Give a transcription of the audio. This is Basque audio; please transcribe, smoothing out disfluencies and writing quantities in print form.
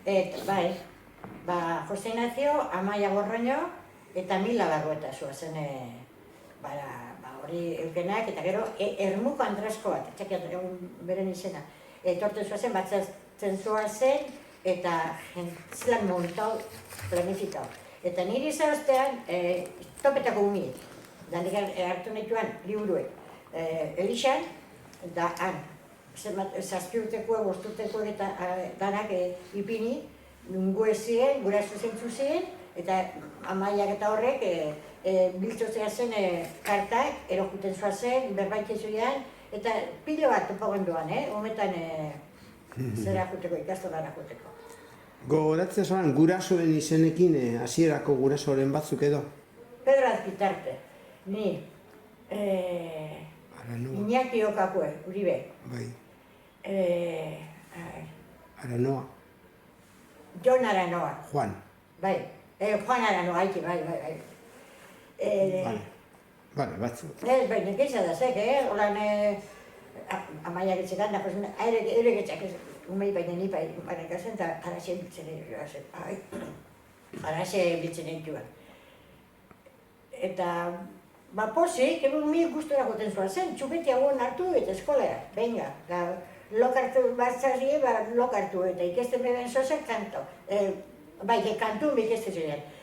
Bai, Jose Ignacio, Amaia Gorroño, eta Mila Barrueta zuazen, hori eukenak, eta gero, Ermuko Andrasko bat, txakiat egun beren izena. Etorten zuazen, batzatzen zuazen, eta zelan montau, planifikau. Eta niri zauztean, topetako umiek, da nik hartu nituan liburuek. Elixan, da han, zazpiurteko, bosturteko eta danak ipini, gu ez ziren, guraso zentzu ziren, eta Amaiak eta horrek biltzozea zen kartak, erokuten zuazen, berbait ezuean, eta pilo bat topagoen duan, hometan zera juteko, ikastolara juteko. Gogoratzen zoan, gurasoen izenekin, hasierako gurasoren batzuk edo? Pedro Azpitarte, ni, Iñaki Okakue, Uribe. Bai. Aranoa. Jon Aranoa. Juan. Bai, Juan Aranoa, haiki, bai. Bale, batzuk. Ez, bai, nik izadazek, holan Amaia getxekan, da, ere getxak ez, umei baina ni bai, barakazen, eta araxe biltzen egin, araxe biltzen egin. Eta, pozik, egun mi gustora goten zua zen, txupeti hauen hartu eta eskolera, venga. Lokartu batzari, lokartu eta ikesten beben zozak kanto. Bai, kantu ikesten ziren.